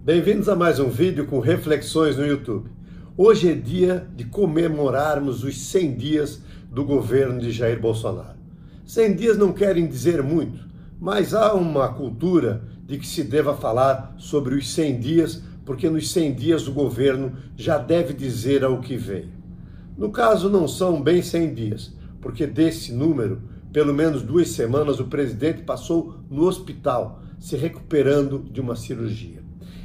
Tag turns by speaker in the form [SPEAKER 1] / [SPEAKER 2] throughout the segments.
[SPEAKER 1] Bem-vindos a mais um vídeo com reflexões no YouTube. Hoje é dia de comemorarmos os 100 dias do governo de Jair Bolsonaro. 100 dias não querem dizer muito, mas há uma cultura de que se deva falar sobre os 100 dias, porque nos 100 dias o governo já deve dizer ao que veio. No caso, não são bem 100 dias, porque desse número, pelo menos 2 semanas, o presidente passou no hospital, se recuperando de uma cirurgia.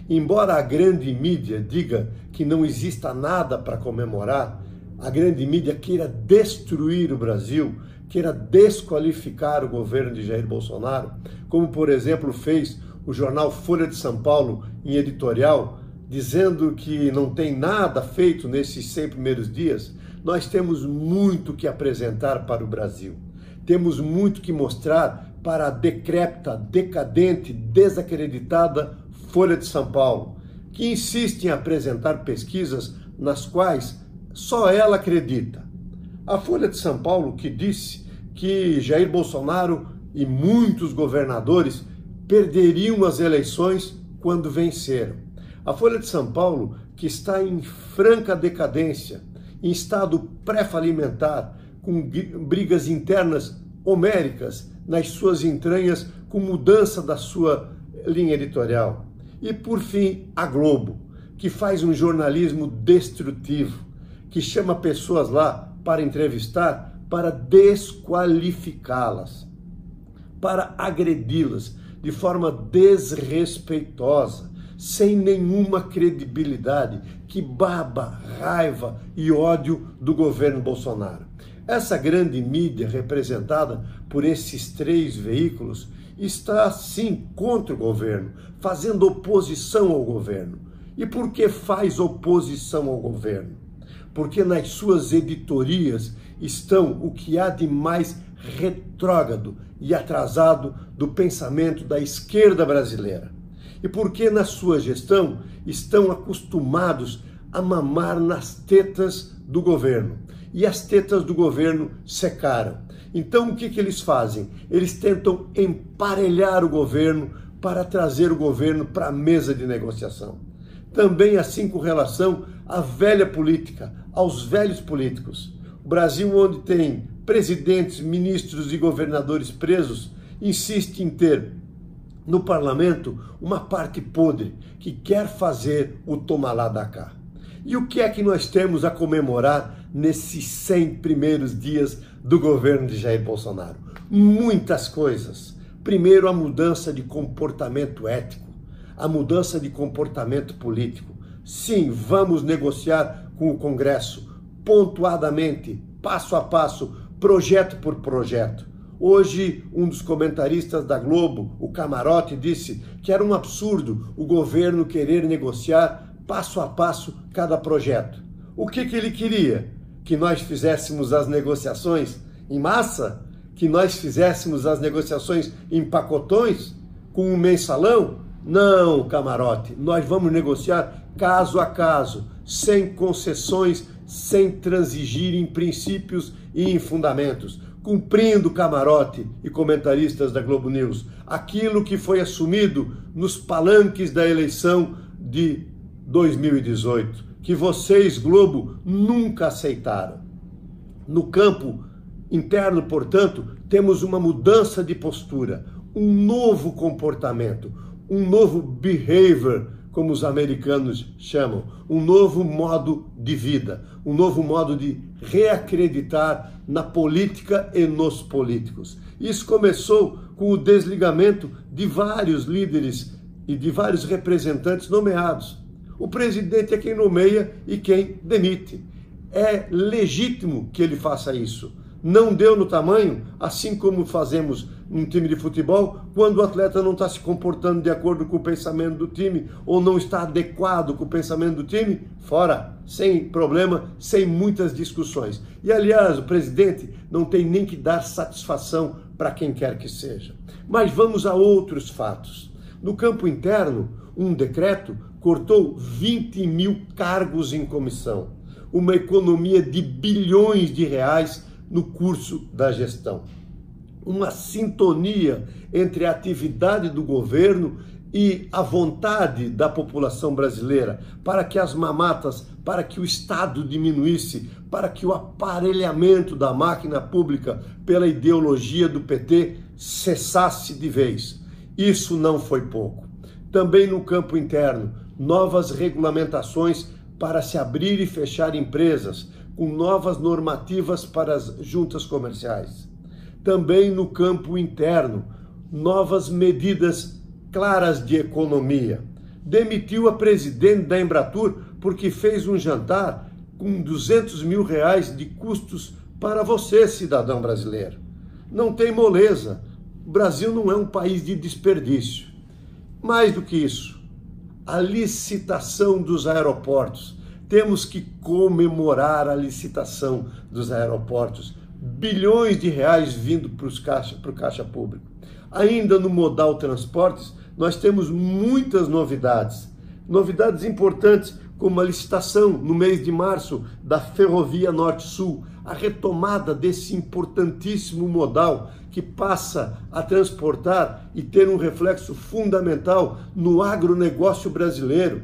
[SPEAKER 1] Embora a grande mídia diga que não exista nada para comemorar, a grande mídia queira destruir o Brasil, queira desqualificar o governo de Jair Bolsonaro, como, por exemplo, fez o jornal Folha de São Paulo em editorial, dizendo que não tem nada feito nesses 100 primeiros dias, nós temos muito que apresentar para o Brasil. Temos muito que mostrar para a decrépita, decadente, desacreditada Folha de São Paulo, que insiste em apresentar pesquisas nas quais só ela acredita. A Folha de São Paulo que disse que Jair Bolsonaro e muitos governadores perderiam as eleições quando venceram. A Folha de São Paulo que está em franca decadência, em estado pré-falimentar, com brigas internas homéricas nas suas entranhas, com mudança da sua linha editorial. E, por fim, a Globo, que faz um jornalismo destrutivo, que chama pessoas lá para entrevistar, para desqualificá-las, para agredi-las de forma desrespeitosa, sem nenhuma credibilidade, que baba raiva e ódio do governo Bolsonaro. Essa grande mídia representada por esses 3 veículos está, sim, contra o governo, fazendo oposição ao governo. E por que faz oposição ao governo? Porque nas suas editorias estão o que há de mais retrógrado e atrasado do pensamento da esquerda brasileira. E porque na sua gestão estão acostumados a mamar nas tetas do governo. E as tetas do governo secaram. Então o que eles fazem? Eles tentam emparelhar o governo para trazer o governo para a mesa de negociação. Também assim com relação à velha política, aos velhos políticos. O Brasil, onde tem presidentes, ministros e governadores presos, insiste em ter no parlamento uma parte podre que quer fazer o toma lá da cá. E o que é que nós temos a comemorar nesses 100 primeiros dias do governo de Jair Bolsonaro? Muitas coisas. Primeiro, a mudança de comportamento ético, a mudança de comportamento político. Sim, vamos negociar com o Congresso, pontuadamente, passo a passo, projeto por projeto. Hoje, um dos comentaristas da Globo, o Camarote, disse que era um absurdo o governo querer negociar passo a passo cada projeto. O que ele queria? Que nós fizéssemos as negociações em massa? Que nós fizéssemos as negociações em pacotões? Com um mensalão? Não, Camarote, nós vamos negociar caso a caso, sem concessões, sem transigir em princípios e em fundamentos, cumprindo, Camarote e comentaristas da Globo News, aquilo que foi assumido nos palanques da eleição de 2018, que vocês, Globo, nunca aceitaram. No campo interno, portanto, temos uma mudança de postura, um novo comportamento, um novo behavior, como os americanos chamam, um novo modo de vida, um novo modo de reacreditar na política e nos políticos. Isso começou com o desligamento de vários líderes e de vários representantes nomeados. O presidente é quem nomeia e quem demite. É legítimo que ele faça isso. Não deu no tamanho, assim como fazemos num time de futebol, quando o atleta não está se comportando de acordo com o pensamento do time ou não está adequado com o pensamento do time, fora, sem problema, sem muitas discussões. E, aliás, o presidente não tem nem que dar satisfação para quem quer que seja. Mas vamos a outros fatos. No campo interno, um decreto cortou 20 mil cargos em comissão, uma economia de bilhões de reais no curso da gestão. Uma sintonia entre a atividade do governo e a vontade da população brasileira para que as mamatas, para que o Estado diminuísse, para que o aparelhamento da máquina pública pela ideologia do PT cessasse de vez. Isso não foi pouco. Também no campo interno, novas regulamentações para se abrir e fechar empresas, com novas normativas para as juntas comerciais. Também no campo interno, novas medidas claras de economia. Demitiu a presidente da Embratur porque fez um jantar com 200 mil reais de custos para você, cidadão brasileiro. Não tem moleza. O Brasil não é um país de desperdício. Mais do que isso, a licitação dos aeroportos. Temos que comemorar a licitação dos aeroportos. Bilhões de reais vindo para o caixa público. Ainda no modal transportes, nós temos muitas novidades. Novidades importantes, como a licitação no mês de março da Ferrovia Norte-Sul, a retomada desse importantíssimo modal que passa a transportar e ter um reflexo fundamental no agronegócio brasileiro.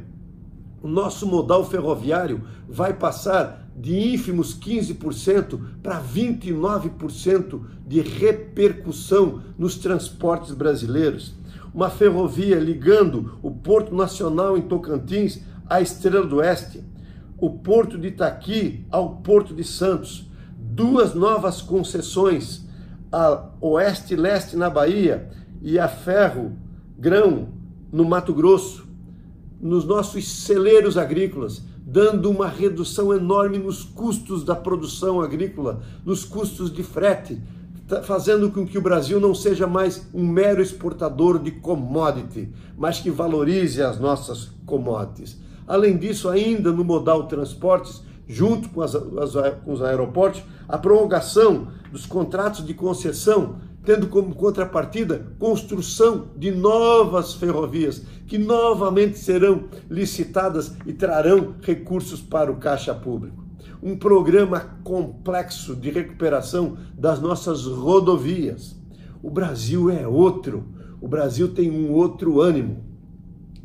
[SPEAKER 1] O nosso modal ferroviário vai passar de ínfimos 15% para 29% de repercussão nos transportes brasileiros. Uma ferrovia ligando o Porto Nacional em Tocantins à Estrela do Oeste, o Porto de Itaqui ao Porto de Santos, duas novas concessões, a Oeste e Leste na Bahia e a Ferro Grão no Mato Grosso, nos nossos celeiros agrícolas, dando uma redução enorme nos custos da produção agrícola, nos custos de frete, fazendo com que o Brasil não seja mais um mero exportador de commodity, mas que valorize as nossas commodities. Além disso, ainda no modal transportes, junto com os aeroportos, a prorrogação dos contratos de concessão, tendo como contrapartida construção de novas ferrovias, que novamente serão licitadas e trarão recursos para o caixa público. Um programa complexo de recuperação das nossas rodovias. O Brasil é outro, o Brasil tem um outro ânimo.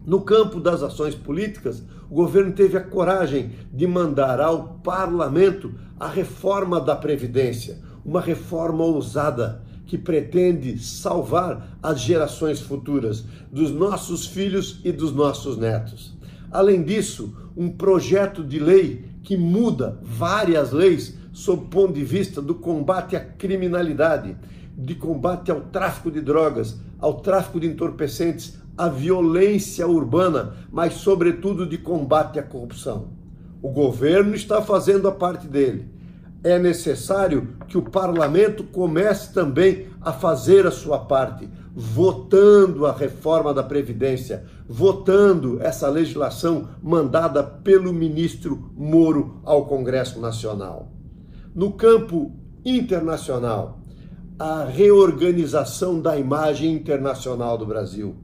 [SPEAKER 1] No campo das ações políticas, o governo teve a coragem de mandar ao parlamento a reforma da Previdência, uma reforma ousada que pretende salvar as gerações futuras, dos nossos filhos e dos nossos netos. Além disso, um projeto de lei que muda várias leis sob o ponto de vista do combate à criminalidade, de combate ao tráfico de drogas, ao tráfico de entorpecentes, à violência urbana, mas sobretudo de combate à corrupção. O governo está fazendo a parte dele. É necessário que o parlamento comece também a fazer a sua parte, votando a reforma da Previdência, votando essa legislação mandada pelo ministro Moro ao Congresso Nacional. No campo internacional, a reorganização da imagem internacional do Brasil.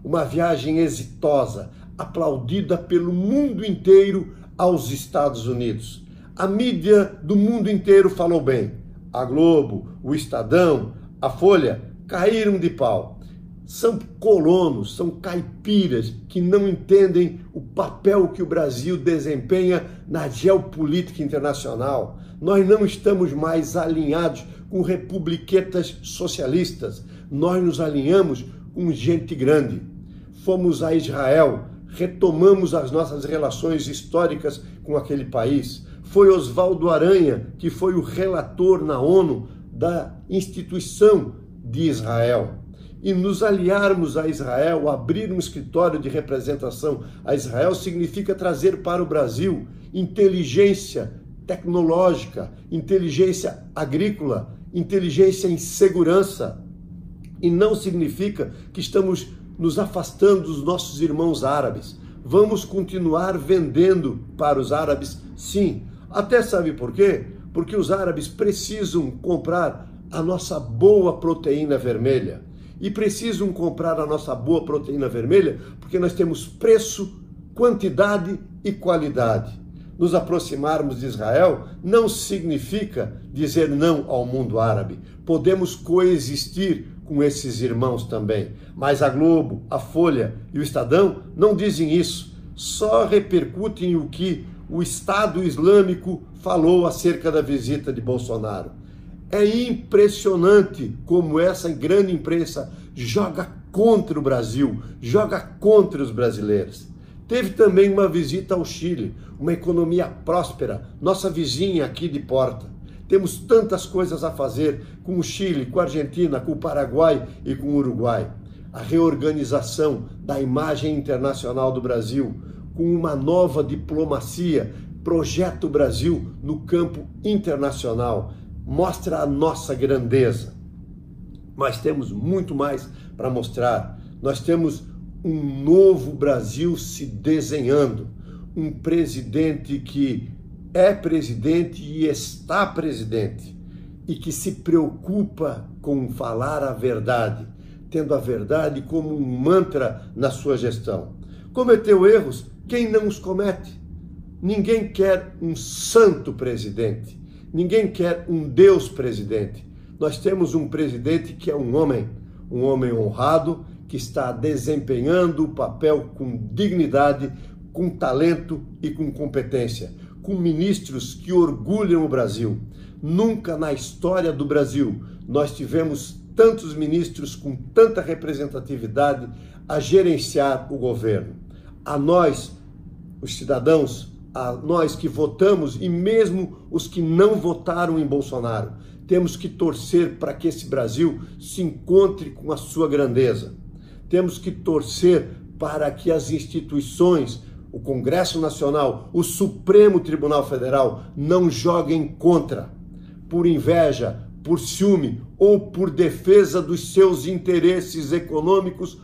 [SPEAKER 1] Uma viagem exitosa, aplaudida pelo mundo inteiro aos Estados Unidos. A mídia do mundo inteiro falou bem. A Globo, o Estadão, a Folha caíram de pau. São colonos, são caipiras que não entendem o papel que o Brasil desempenha na geopolítica internacional. Nós não estamos mais alinhados com republiquetas socialistas. Nós nos alinhamos com gente grande. Fomos a Israel, retomamos as nossas relações históricas com aquele país. Foi Oswaldo Aranha que foi o relator na ONU da instituição de Israel. E nos aliarmos a Israel, abrir um escritório de representação a Israel, significa trazer para o Brasil inteligência tecnológica, inteligência agrícola, inteligência em segurança. E não significa que estamos nos afastando dos nossos irmãos árabes. Vamos continuar vendendo para os árabes, sim. Até sabe por quê? Porque os árabes precisam comprar a nossa boa proteína vermelha. E precisam comprar a nossa boa proteína vermelha porque nós temos preço, quantidade e qualidade. Nos aproximarmos de Israel não significa dizer não ao mundo árabe. Podemos coexistir com esses irmãos também. Mas a Globo, a Folha e o Estadão não dizem isso, só repercutem o que o Estado Islâmico falou acerca da visita de Bolsonaro. É impressionante como essa grande imprensa joga contra o Brasil, joga contra os brasileiros. Teve também uma visita ao Chile, uma economia próspera, nossa vizinha aqui de porta. Temos tantas coisas a fazer com o Chile, com a Argentina, com o Paraguai e com o Uruguai. A reorganização da imagem internacional do Brasil, com uma nova diplomacia, projeta o Brasil no campo internacional, mostra a nossa grandeza. Mas temos muito mais para mostrar. Nós temos um novo Brasil se desenhando, um presidente que é presidente e está presidente, e que se preocupa com falar a verdade, tendo a verdade como um mantra na sua gestão. Cometeu erros? Quem não os comete? Ninguém quer um santo presidente, ninguém quer um Deus presidente. Nós temos um presidente que é um homem honrado, que está desempenhando o papel com dignidade, com talento e com competência, com ministros que orgulham o Brasil. Nunca na história do Brasil nós tivemos tantos ministros com tanta representatividade a gerenciar o governo. A nós, os cidadãos, a nós que votamos e mesmo os que não votaram em Bolsonaro, temos que torcer para que esse Brasil se encontre com a sua grandeza. Temos que torcer para que as instituições, o Congresso Nacional, o Supremo Tribunal Federal, não joguem contra, por inveja, por ciúme ou por defesa dos seus interesses econômicos,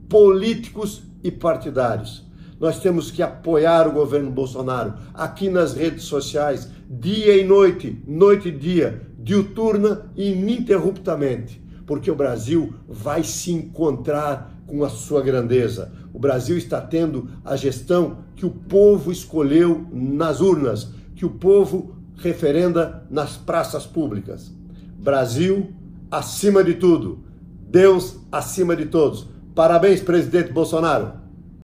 [SPEAKER 1] políticos e partidários. Nós temos que apoiar o governo Bolsonaro aqui nas redes sociais, dia e noite, noite e dia, diuturna e ininterruptamente, porque o Brasil vai se encontrar com a sua grandeza. O Brasil está tendo a gestão que o povo escolheu nas urnas, que o povo referenda nas praças públicas. Brasil acima de tudo, Deus acima de todos. Parabéns, presidente Bolsonaro.